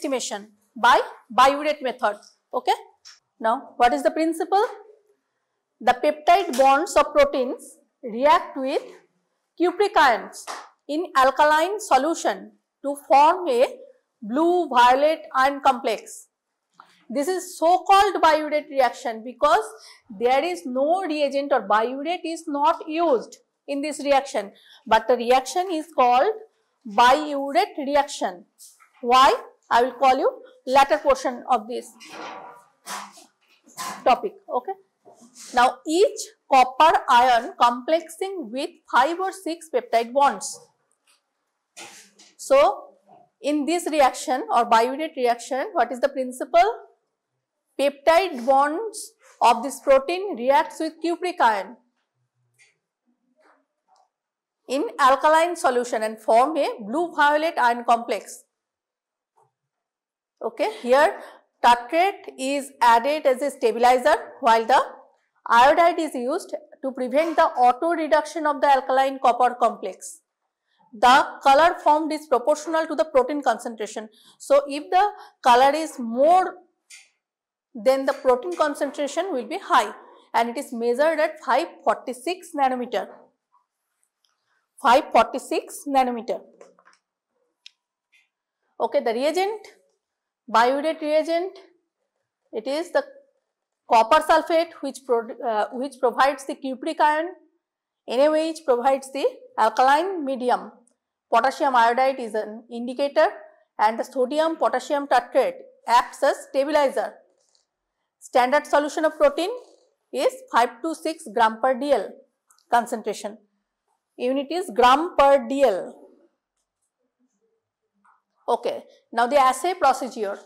estimation by Biuret method. Okay. Now, what is the principle? The peptide bonds of proteins react with cupric ions in alkaline solution to form a blue-violet ion complex. This is so-called Biuret reaction because there is no reagent or Biuret is not used in this reaction, but the reaction is called Biuret reaction. Why? I will call you latter portion of this topic. Okay. Now, each copper ion complexing with 5 or 6 peptide bonds. So, in this reaction or Biuret reaction, what is the principle? Peptide bonds of this protein reacts with cupric ion in alkaline solution and form a blue-violet ion complex. Okay, here tartrate is added as a stabilizer while the iodide is used to prevent the auto reduction of the alkaline copper complex. The color formed is proportional to the protein concentration. So, if the color is more, then the protein concentration will be high and it is measured at 546 nanometer. 546 nanometer. Okay, the reagent, Biuret reagent, it is the copper sulfate which provides the cupric ion, NaOH provides the alkaline medium, potassium iodide is an indicator and the sodium potassium tartrate acts as stabilizer. Standard solution of protein is 5 to 6 gram per dl concentration. Unit is gram per dl. Okay. Now, the assay procedure.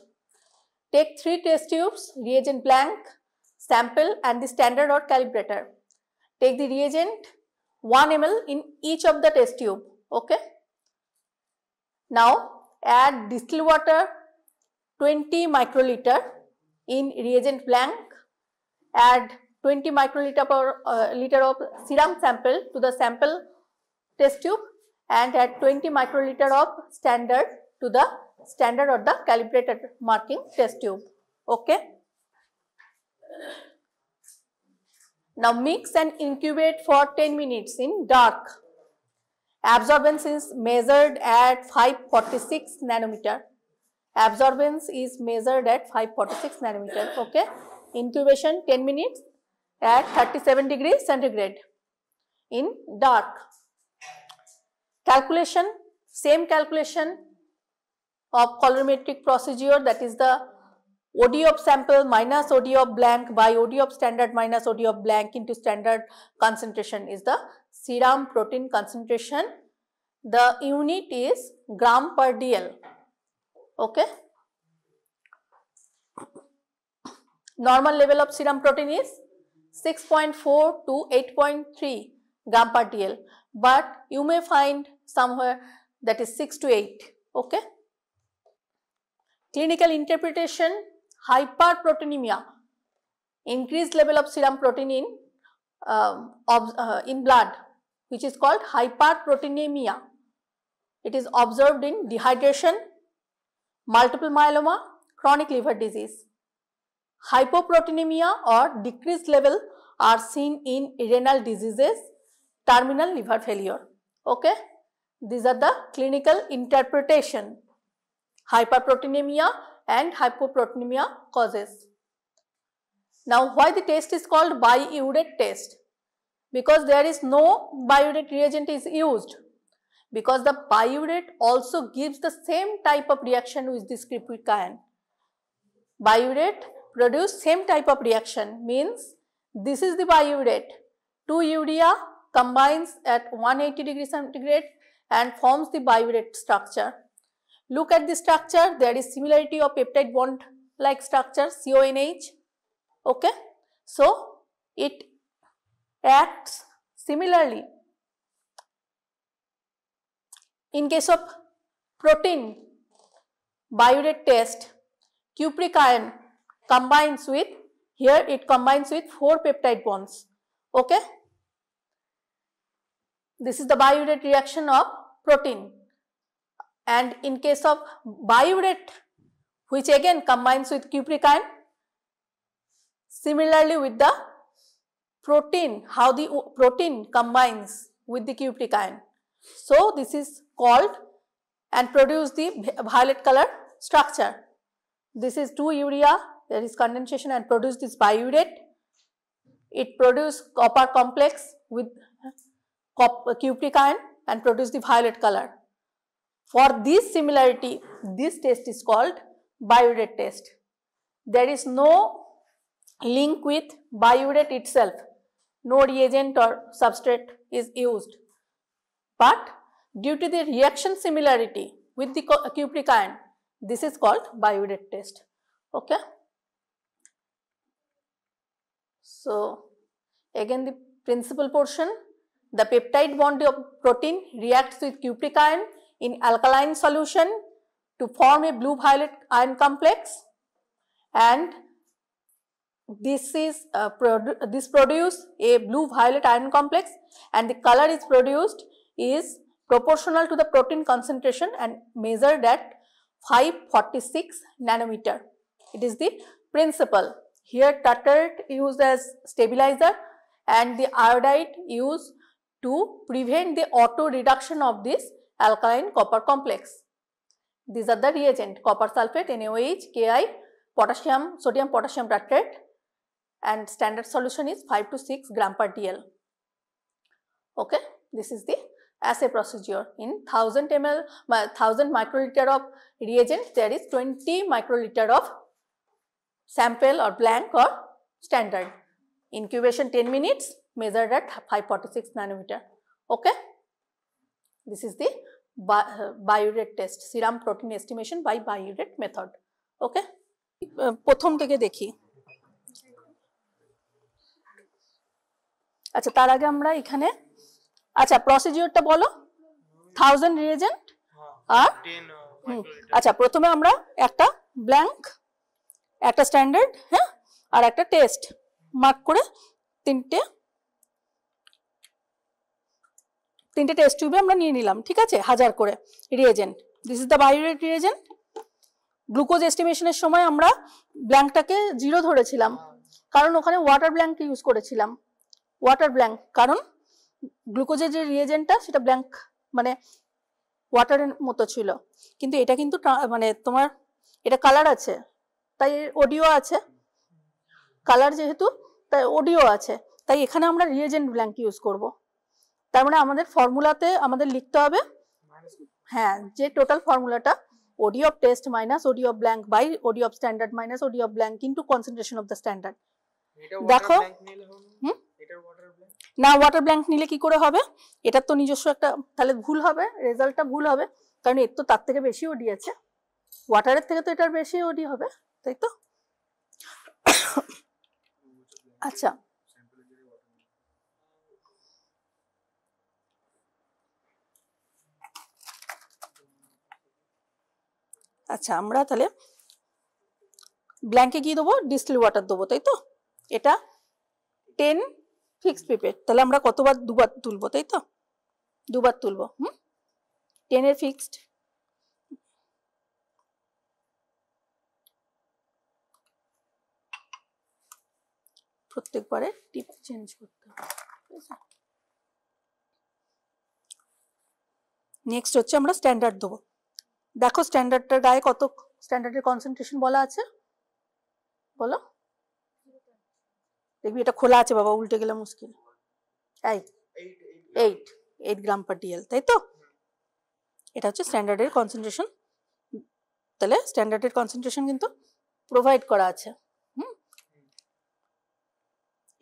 Take 3 test tubes, reagent blank, sample and the standard or calibrator. Take the reagent 1 ml in each of the test tube. Okay. Now, add distilled water 20 microliter in reagent blank, add 20 microliter per liter of serum sample to the sample test tube and add 20 microliter of standard to the standard or the calibrated marking test tube. Okay. Now, mix and incubate for 10 minutes in dark. Absorbance is measured at 546 nanometer. Absorbance is measured at 546 nanometer. Okay. Incubation 10 minutes at 37 degrees centigrade in dark. Calculation, same calculation of colorimetric procedure, that is the OD of sample minus OD of blank by OD of standard minus OD of blank into standard concentration is the serum protein concentration. The unit is gram per dl. Okay. Normal level of serum protein is 6.4 to 8.3 gram per dl, but you may find somewhere that is 6 to 8. Okay. Clinical interpretation, hyperproteinemia, increased level of serum protein in blood, which is called hyperproteinemia. It is observed in dehydration, multiple myeloma, chronic liver disease. Hypoproteinemia or decreased level are seen in renal diseases, terminal liver failure. Okay. These are the clinical interpretation. Hyperproteinemia and hypoproteinemia causes. Now, why the test is called Biuret test? Because there is no Biuret reagent is used. Because the Biuret also gives the same type of reaction with this cupric ion. Biuret produce same type of reaction, means this is the Biuret. 2 urea combines at 180 degrees centigrade and forms the Biuret structure. Look at the structure, there is similarity of peptide bond like structure CONH. Okay. So, it acts similarly. In case of protein Biuret test, cupric ion combines with, here it combines with 4 peptide bonds. Okay. This is the Biuret reaction of protein. And in case of Biuret, which again combines with cupric ion. Similarly with the protein, how the protein combines with the cupric ion. So this is called and produce the violet color structure. This is 2-urea, there is condensation and produce this biuret. It produce copper complex with cupric ion and produce the violet color. For this similarity, this test is called biuret test. There is no link with biuret itself, no reagent or substrate is used, but due to the reaction similarity with the cupric ion, this is called biuret test. Okay. So again the principal portion, the peptide bond of protein reacts with cupric ion in alkaline solution to form a blue violet ion complex, and this is this produce a blue violet ion complex, and the color is produced is proportional to the protein concentration and measured at 546 nanometer. It is the principle. Here tartrate used as stabilizer and the iodide used to prevent the auto reduction of this alkaline copper complex. These are the reagent: copper sulfate, NaOH, Ki, potassium, sodium potassium tartrate, and standard solution is 5 to 6 gram per dl. Okay, this is the assay procedure. In 1000 ml, 1000 microliter of reagent, there is 20 microliter of sample or blank or standard. Incubation 10 minutes, measured at 546 nanometer. Okay, this is the biuret test, serum protein estimation by biuret method. Okay, প্রথম থেকে দেখি। আচ্ছা, তার আগে আমরা এখানে আচ্ছা প্রসিডিওরটা বলো। 1000 রিয়েজেন্ট আর আচ্ছা প্রথমে আমরা একটা ব্ল্যাঙ্ক, একটা স্ট্যান্ডার্ড, হ্যাঁ, আর একটা টেস্ট মার্ক করে তিনটে টেস্ট টিউবে আমরা নিয়ে নিলাম। ঠিক আছে, 1000 করে reagent. This is the biuret reagent. Glucose এস্টিমেশনের সময় আমরা ব্ল্যাঙ্কটাকে 0 ধরেছিলাম, কারণ ওখানে ওয়াটার ব্ল্যাঙ্ক ইউজ করেছিলাম। ওয়াটার ব্ল্যাঙ্ক কারণ গ্লুকোজের যে রিয়েজেন্টটা সেটা ব্ল্যাঙ্ক মানে ওয়াটারের মতো ছিল, কিন্তু এটা কিন্তু মানে তোমার এটা কালার আছে, তাই অডিও আছে, কালার যেহেতু তাই অডিও আছে, তাই এখানে আমরা রিয়েজেন্ট ব্ল্যাঙ্ক ইউজ করব। তার মানে আমাদের ফর্মুলাতে আমাদের লিখতে হবে, হ্যাঁ, যে টোটাল ফর্মুলাটা OD of test minus OD of blank by OD of standard minus OD of blank into concentration of the standard। দেখো না, ওয়াটার ব্ল্যাঙ্ক নিলে কি করে হবে, এটার তো নিজস্ব একটা তাহলে ভুল হবে, রেজাল্টটা ভুল হবে, কারণ এর তো তার থেকে বেশি ওডি আছে, ওয়াটারের থেকে তো এটার বেশি ওডি হবে, তাই তো। আচ্ছা আচ্ছা আমরা তাহলে ব্ল্যাঙ্কে কি দেবো, ডিস্টিল ওয়াটার দেবো, তাই তো। এটা 10 ফিক্সড পিপেট, তাহলে আমরা কতবার, দুবার তুলবো, তাই তো, দুবার তুলবো। 10 এর ফিক্সড, প্রত্যেকবারে টিপ চেঞ্জ করতে হবে। নেক্সট হচ্ছে আমরা স্ট্যান্ডার্ড দেবো। দেখো স্ট্যান্ডার্ডটার গায়ে কত স্ট্যান্ডার্ডের কনসেন্ট্রেশন বলা আছে বলো, দেখবি এটা খোলা আছে বাবা, উল্টে গেলে মুশকিল। 8 গ্রাম পার ডিএল, তাই তো। এটা হচ্ছে স্ট্যান্ডার্ডের কনসেন্ট্রেশন, তাহলে স্ট্যান্ডার্ডের কনসেন্ট্রেশন কিন্তু প্রোভাইড করা আছে।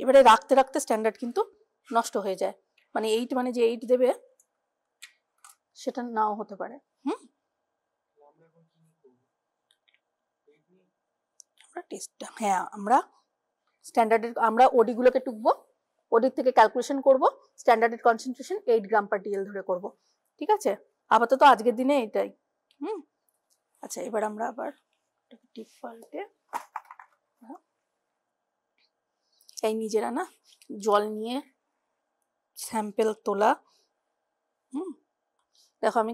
এবারে রাখতে রাখতে স্ট্যান্ডার্ড কিন্তু নষ্ট হয়ে যায়, মানে 8 মানে যে 8 দেবে সেটা নাও হতে পারে। হ্যাঁ, আমরা স্ট্যান্ডার্ডের আমরা ওডি গুলোকে টুকবো, ওডির থেকে ক্যালকুলেশন করব, স্ট্যান্ডার্ডের কনসেন্ট্রেশন 8 গ্রাম পার ডিএল ধরে করব। ঠিক আছে, আপাতত আজকের দিনে এটাই। আচ্ছা এবার আমরা আবার টিপ পাল্টে এই নিজেরা না জল নিয়ে স্যাম্পেল তোলা। দেখো আমি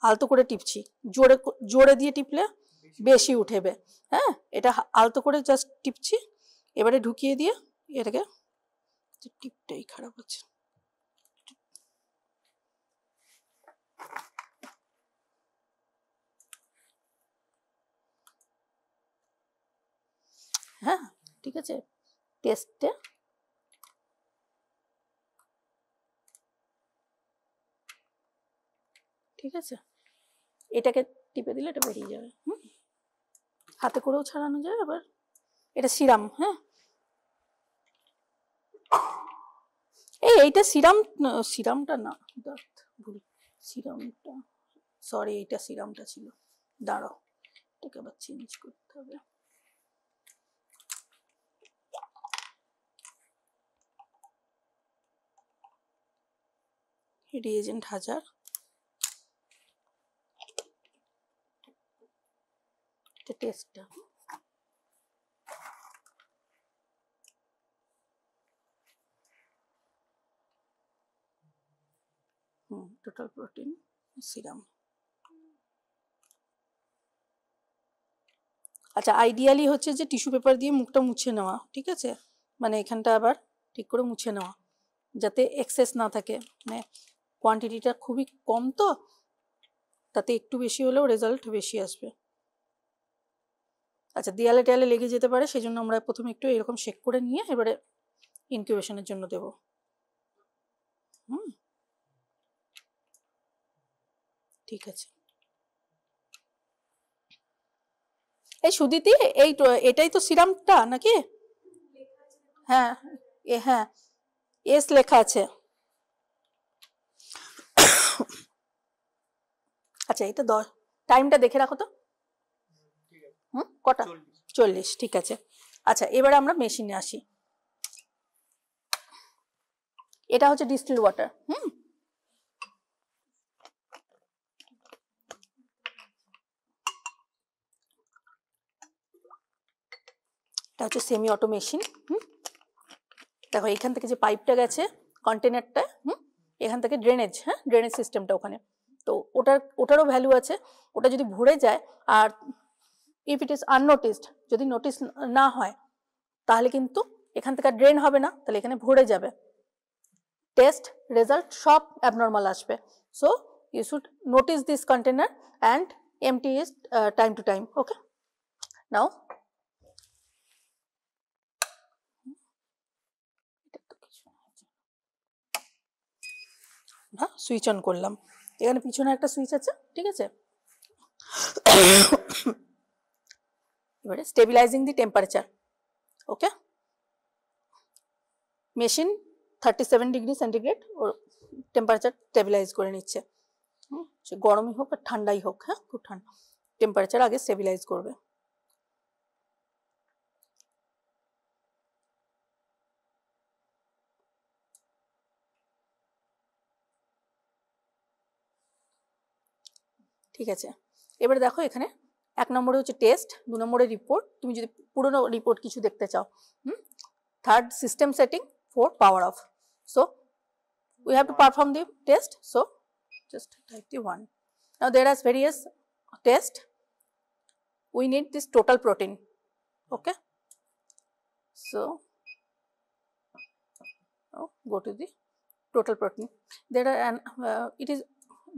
আলতো করে টিপছি, জোরে জোরে দিয়ে টিপলে বেশি উঠেবে। হ্যাঁ, এটা আলতো করে জাস্ট টিপছি, এবারে ঢুকিয়ে দিয়ে এটাকে, টিপটাই খারাপ হচ্ছে, হ্যাঁ ঠিক আছে। টেস্টে ঠিক আছে, এটাকে টিপে দিলে এটা বেরিয়ে যাবে। হাতে করেও ছাড়ানো যায়। আবার এটা সিরাম, হ্যাঁ এইটা সিরাম, সিরামটা না, ভুল, সিরামটা, সরি এইটা সিরামটা ছিল, দাঁড়াও এটাকে আবার চেঞ্জ করতে হবে। রিএজেন্ট 1000, এটা টেস্টটা, টোটাল প্রোটিন সিরাম। আচ্ছা, আইডিয়ালি হচ্ছে যে টিস্যু পেপার দিয়ে মুখটা মুছে নেওয়া, ঠিক আছে, মানে এখানটা আবার ঠিক করে মুছে নেওয়া যাতে এক্সেস না থাকে, মানে কোয়ান্টিটিটা খুবই কম তো, তাতে একটু বেশি হলেও রেজাল্ট বেশি আসবে। আচ্ছা, দেয়ালে টেয়ালে লেগে যেতে পারে, সেই জন্য আমরা প্রথমে একটু এরকম শেক করে নিয়ে এবারে ইনকিউবেশনের জন্য দেব। ঠিক আছে। এই সুদিতি, এই এটাই তো সিরামটা নাকি? হ্যাঁ হ্যাঁ, এস লেখা আছে। আচ্ছা, এটা টাইমটা দেখে রাখো তো। কটা? 40, ঠিক আছে। আচ্ছা, এবারে আমরা মেশিনে আসি। এটা হচ্ছে ডিস্টিল ওয়াটার। এটা হচ্ছে সেমি অটো মেশিন। দেখো এখান থেকে যে পাইপটা গেছে কন্টেনারটা, এখান থেকে ড্রেনেজ, হ্যাঁ ড্রেনেজ সিস্টেমটা ওখানে, তো ওটারও ভ্যালু আছে। ওটা যদি ভরে যায়, আর ইফ ইট ইজ আননোটিসড, যদি নোটিস না হয় তাহলে কিন্তু এখান থেকে ড্রেন হবে না, তাহলে এখানে ভরে যাবে, টেস্ট রেজাল্ট সব অ্যাবনর্মাল আসবে। So you should notice this container and empty it time to time. Okay, now switch on করলাম, এখানে পিছনে একটা সুইচ আছে, ঠিক আছে। এবারে stabilising the temperature. Okay, machine 37 degree centigrade ওর টেম্পারেচার স্টেবিলাইজ করে নিচ্ছে। সে গরমই হোক আর ঠান্ডাই হোক, হ্যাঁ খুব ঠান্ডা, টেম্পারেচার আগে স্টেবিলাইজ করবে। ঠিক আছে, এবারে দেখো এখানে 1 নম্বরে হচ্ছে টেস্ট, 2 নম্বরে রিপোর্ট, তুমি যদি পুরোনো রিপোর্ট কিছু দেখতে চাও। 3rd system setting, 4th power of. So we have to perform the test, so just type the 1. Now there are various tests, we need this total protein. Okay, so now go to the total protein. There are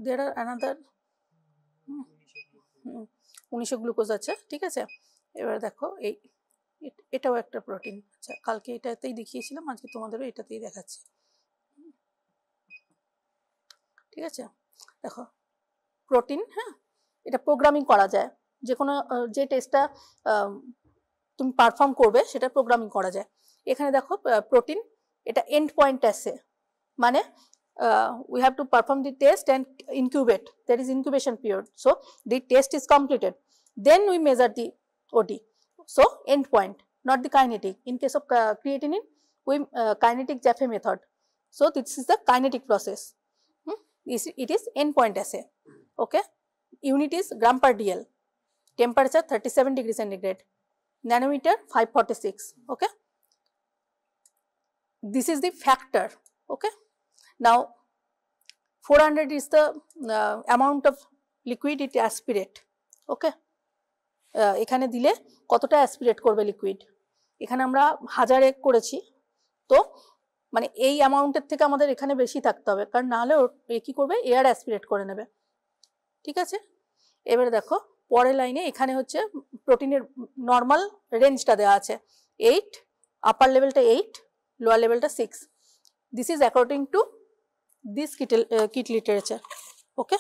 there are another 1900 glucose আছে, ঠিক আছে। এবার দেখো এটাও একটা protein. আচ্ছা, কালকে এটাতেই দেখিয়েছিলাম, আজকে তোমাদেরও এটাতেই দেখাচ্ছি, ঠিক আছে। দেখো প্রোটিন, হ্যাঁ এটা প্রোগ্রামিং করা যায়, যে কোনো যে টেস্টটা তুমি পারফর্ম করবে সেটা প্রোগ্রামিং করা যায়। এখানে দেখো প্রোটিন, এটা এন্ড পয়েন্ট আছে, মানে we have to perform the test and incubate, there is incubation period, so the test is completed, then we measure the OD. So end point, not the kinetic. In case of creatinine, we kinetic Jaffe method, so this is the kinetic process. It is end point assay. Okay, unit is gram per dl, temperature 37 degrees centigrade, nanometer 546. Okay, this is the factor. Okay, now 400 is the amount of liquid it aspirate. Okay, এখানে দিলে কতটা aspirate করবে liquid, এখানে আমরা 1000 করেছি, তো মানে এই অ্যামাউন্টের থেকে আমাদের এখানে বেশি থাকতে হবে, কারণ নাহলে কি করবে, এয়ার অ্যাসপিরেট করে নেবে। ঠিক আছে, এবারে দেখো পরের লাইনে এখানে হচ্ছে প্রোটিনের নর্মাল রেঞ্জটা দেওয়া আছে 8, আপার লেভেলটা 8, লোয়ার লেভেলটা 6। This is according to this kit literature. Okay,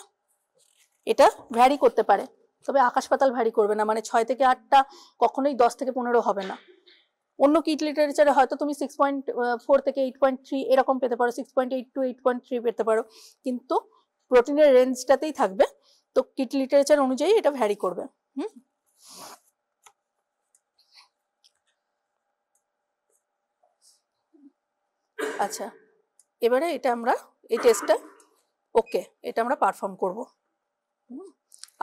এটা ভ্যারি করতে পারে, তবে আকাশ পাতাল ভ্যারি করবে না, মানে 6 থেকে 8টা কখনোই 10 থেকে 15 হবে না। অন্য কিট লিটারেচারে হয়তো তুমি 6.4 থেকে 8.3 এরকম পেতে পারো, 6.8 to 8.3 পেতে পারো, কিন্তু প্রোটিনের রেঞ্জটাতেই থাকবে। তো কিট লিটারেচার অনুযায়ী এটা ভ্যারি করবে। আচ্ছা, এবারে এটা আমরা এই টেস্টটা ওকে, এটা আমরা পারফর্ম করব।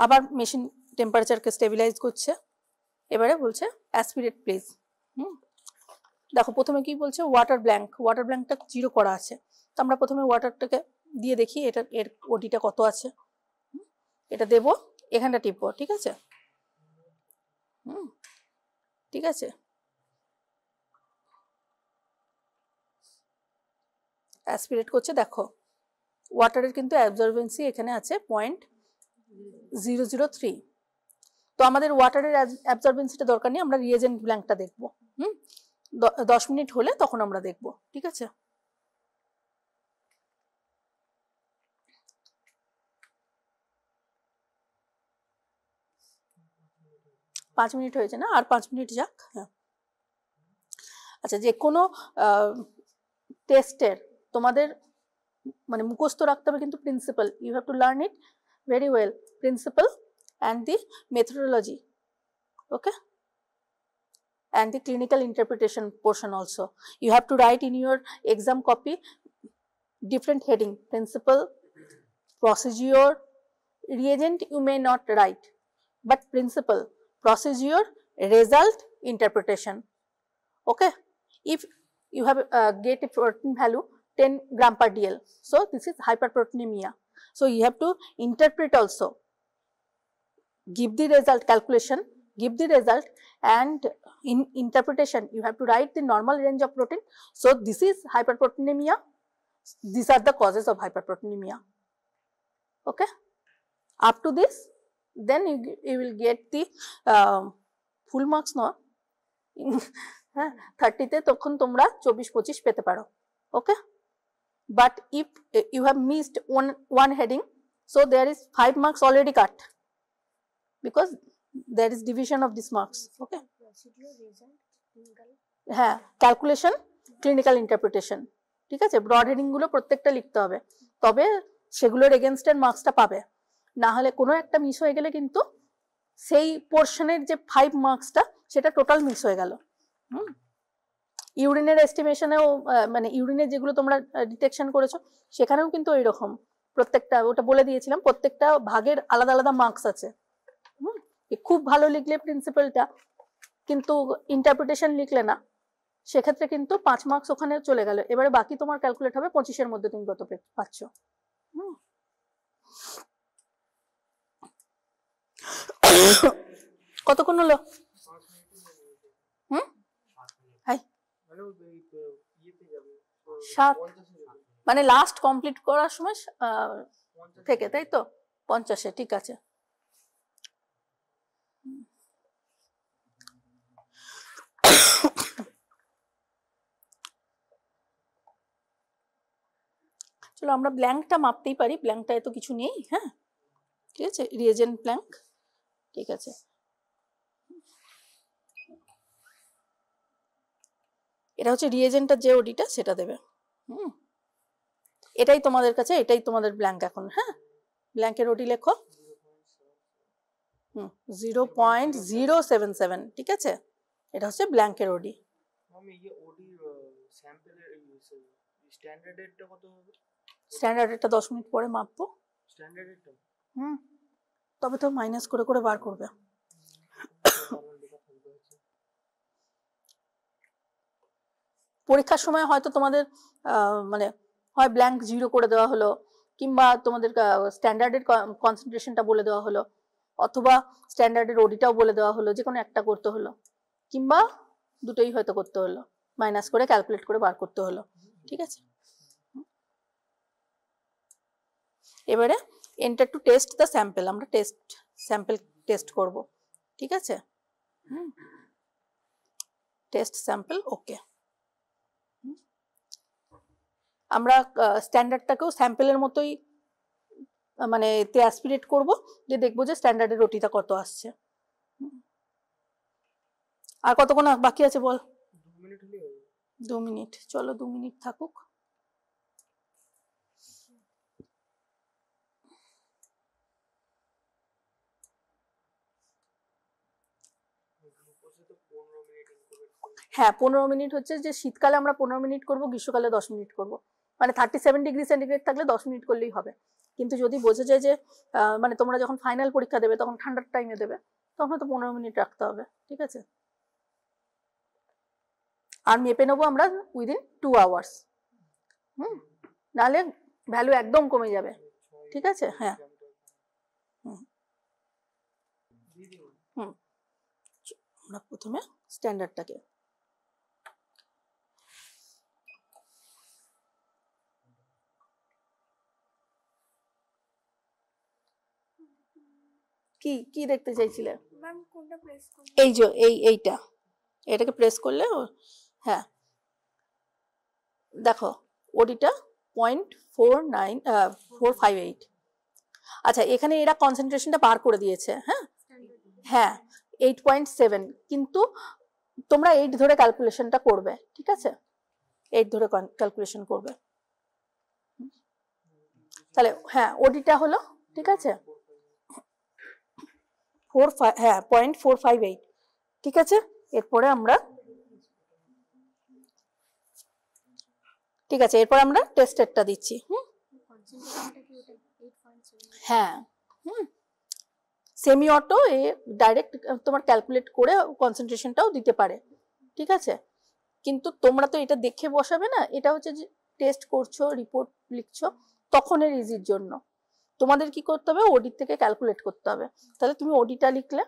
আবার মেশিন টেম্পারেচারকে স্টেবিলাইজ করছে, এবারে বলছে অ্যাসপিরেট প্লিজ। দেখো প্রথমে কি বলছে, ওয়াটার ব্ল্যাঙ্কটা 0 করা আছে, তো আমরা প্রথমে ওয়াটারটাকে দিয়ে দেখি এটা এর ওডিটা কত আছে। এটা দেব, এখানটা টিপবো, ঠিক আছে। ঠিক আছে, অ্যাসপিরেট করছে, দেখো ওয়াটারের কিন্তু অ্যাবজর্বেন্সি এখানে আছে 0.003। তো আমাদের ওয়াটারের অ্যাবজর্বেন্সিটা দরকার নেই, আমরা রিয়েজেন্ট ব্ল্যাঙ্কটা দেখবো। 10 মিনিট হলে তখন আমরা দেখবো, ঠিক আছে। পাঁচ মিনিট হয়েছে না, আর 5 মিনিট যাক। হ্যাঁ, আচ্ছা, যে কোনো টেস্টের তোমাদের মানে মুখস্থ রাখতে হবে কিন্তু principle, you have to learn it very well, principle and the methodology, okay, and the clinical interpretation portion also. You have to write in your exam copy different heading: principle, procedure, reagent you may not write, but principle, procedure, result, interpretation. Okay, if you have get a protein value 10 gram per dl, so this is hyperproteinemia, so you have to interpret also, give the result calculation, give the result, and in interpretation you have to write the normal range of protein. So this is hyperproteinemia, these are the causes of hyperproteinemia. Okay, up to this then you will get the full marks no 30 তে তখন তোমরা 24-25 পেতে পারো। Okay, but if you have missed one heading, so there is 5 marks already cut, because there is division of these marks. Okay, হ্যাঁ, calculation, clinical interpretation, ঠিক আছে। Broad heading গুলো প্রত্যেকটা লিখতে হবে, তবে সেগুলোর এগেনস্টের মার্কসটা পাবে, না হলে কোনো একটা মিস হয়ে গেলে কিন্তু সেই পোর্শনের যে 5 মার্কসটা সেটা টোটাল মিস হয়ে গেল। ইউরিনের এস্টিমেশনেও মানে ইউরিনের যেগুলো তোমরা ডিটেকশন করেছো সেখানেও কিন্তু ওই রকম প্রত্যেকটা, ওটা বলে দিয়েছিলাম, প্রত্যেকটা ভাগের আলাদা আলাদা মার্কস আছে। খুব ভালো লিখলে প্রিন্সিপালটা, কিন্তু ইন্টারপ্রিটেশন লিখলে না, সেক্ষেত্রে কিন্তু 5 মার্কস ওখানে চলে গেল। এবারে বাকি তোমার ক্যালকুলেট হবে 25-এর মধ্যে তুমি কত পাচ্ছ। কতক্ষণ হলো? হাই 7, মানে লাস্ট কমপ্লিট করার সময় থেকে, তাই তো 50-এ, ঠিক আছে। চলো আমরা ব্ল্যাঙ্কটা মাপতেই পারি, ব্ল্যাঙ্কটা এত কিছু নেই। হ্যাঁ, ঠিক আছে, রিয়েজেন্ট ব্ল্যাঙ্ক, ঠিক আছে। এটা হচ্ছে রিয়েজেন্টটার যে ওডিটা সেটা দেবে। এটাই তোমাদের কাছে, এটাই তোমাদের ব্ল্যাঙ্ক এখন। হ্যাঁ, ব্ল্যাঙ্কের ওডি লেখো 0.077, ঠিক আছে, এটা হচ্ছে ব্ল্যাঙ্কের ওডি। স্ট্যান্ডার্ড রেটটা 10 মিনিট পরে মাপবো। তবে তো মাইনাস করে করে বার করবে। পরীক্ষার সময় হয়তো তোমাদের মানে হয় ব্ল্যাঙ্ক 0 করে দেওয়া হলো, কিংবা তোমাদের স্ট্যান্ডার্ডের কনসেন্ট্রেশনটা বলে দেওয়া হলো, অথবা স্ট্যান্ডার্ডের ওডিটাও বলে দেওয়া হলো, যে কোনো একটা করতে হলো, কিংবা দুটোই হয়তো করতে হলো, মাইনাস করে ক্যালকুলেট করে বার করতে হলো। ঠিক আছে, এবারে enter to test the sample, আমরা স্যাম্পল টেস্ট করব। ঠিক আছে, টেস্ট স্যাম্পল, ওকে। আমরা স্ট্যান্ডার্ডটাকেও স্যাম্পলের মতোই মানে এতে অ্যাসপিরেট করব, যে দেখবো যে স্ট্যান্ডার্ডের ওটিটা কত আসছে। আর কতক্ষণ বাকি আছে বল? 2 মিনিট, চলো 2 মিনিট থাকুক। হ্যাঁ 15 মিনিট হচ্ছে যে শীতকালে আমরা 15 মিনিট করব, গ্রীষ্মকালে 10 মিনিট করব। মানে 37 ডিগ্রি সেন্টিগ্রেড থাকলে 10 মিনিট করলেই হবে। কিন্তু যদি বোঝা যায় যে মানে তোমরা যখন ফাইনাল পরীক্ষা দেবে তখন ঠান্ডার টাইমে দেবে, তখন হয়তো 15 মিনিট রাখতে হবে। ঠিক আছে, আর মেপে নেবো আমরা উইদিন 2 আওয়ার্স। নাহলে ভ্যালু একদম কমে যাবে। ঠিক আছে, হ্যাঁ আমরা প্রথমে স্ট্যান্ডার্ডটাকে কি কি দেখতে চাইছিলে? ম্যাম কোনটা প্রেস করব? এই যে এইটা, এটাকে প্রেস করলে হ্যাঁ দেখো ওডিটা 0.458। আচ্ছা এখানে এরা কনসেন্ট্রেশনটা বার করে দিয়েছে। হ্যাঁ হ্যাঁ 8.7, কিন্তু তোমরা 8 ধরে ক্যালকুলেশনটা করবে। ঠিক আছে, 8 ধরে ক্যালকুলেশন করবে। তাহলে হ্যাঁ ওডিটা হলো, ঠিক আছে 0.458। ঠিক আছে, এরপরে আমরা টেস্টেরটা দিচ্ছি। হ্যাঁ সেমি অটো এ ডাইরেক্ট তোমার ক্যালকুলেট করে কনসেন্ট্রেশনটাও দিতে পারে। ঠিক আছে, কিন্তু তোমরা তো এটা দেখে বসাবে না, এটা হচ্ছে যে টেস্ট করছো, রিপোর্ট লিখছো, তখনের ইজির জন্য তোমাদের কি করতে হবে, ওডি থেকে ক্যালকুলেট করতে হবে। তাহলে তুমি ওডিটা লিখলে,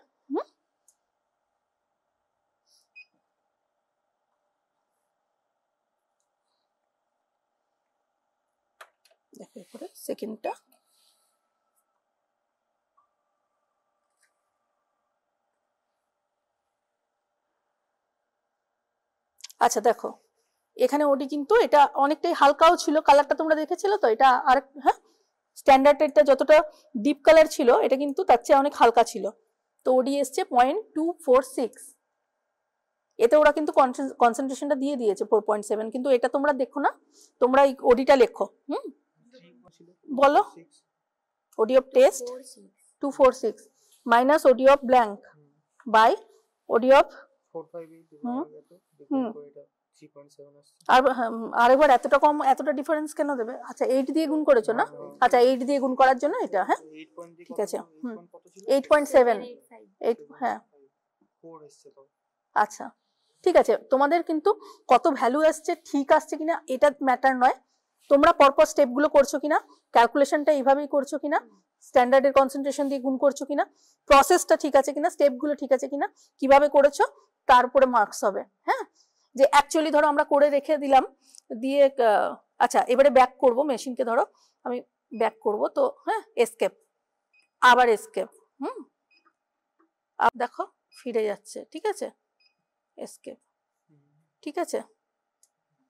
দেখো এরপরে সেকেন্ডটা আচ্ছা দেখো এখানে ওডি কিন্তু এটা অনেকটাই হালকাও ছিল, কালারটা তোমরা দেখেছিলে তো, এটা আর হ্যাঁ স্ট্যান্ডার্ডেরটা যতটা ডিপ কালার ছিল এটা কিন্তু তার চেয়ে অনেক হালকা ছিল। তো ওডি এসছে 0.246, এতে ওরা কিন্তু কনসেন্ট্রেশনটা দিয়ে দিয়েছে 4.7, কিন্তু এটা তোমরা দেখো না, তোমরা এই ওডিটা লেখো। বলো OD of test 246 minus OD of blank by OD of 458। আরেকবার এতটা কম, এতটা ডিফারেন্স কেন দেবে? আচ্ছা 8 দিয়ে গুণ করেছো না, আচ্ছা 8 দিয়ে গুণ করার জন্য এটা। হ্যাঁ ঠিক আছে, 8.7 হ্যাঁ আচ্ছা ঠিক আছে। তোমাদের কিন্তু কত ভ্যালু আসছে, ঠিক আসছে কিনা এটা ম্যাটার নয়, তোমরা পরপর স্টেপগুলো করছো কিনা, ক্যালকুলেশনটা এইভাবেই করছো কিনা, স্ট্যান্ডার্ডের কনসেন্ট্রেশন দিয়ে গুণ করছো কিনা, প্রসেসটা ঠিক আছে কিনা, স্টেপগুলো ঠিক আছে কিনা, কিভাবে করেছো তার উপরে মার্কস হবে। হ্যাঁ যে অ্যাকচুয়ালি ধরো আমরা করে রেখে দিলাম দিয়ে, আচ্ছা এবারে ব্যাক করব, মেশিনকে ধরো আমি ব্যাক করব, তো হ্যাঁ এসকেপ, আবার এসকেপ, দেখো ফিরে যাচ্ছে। ঠিক আছে, এসকেপ, ঠিক আছে।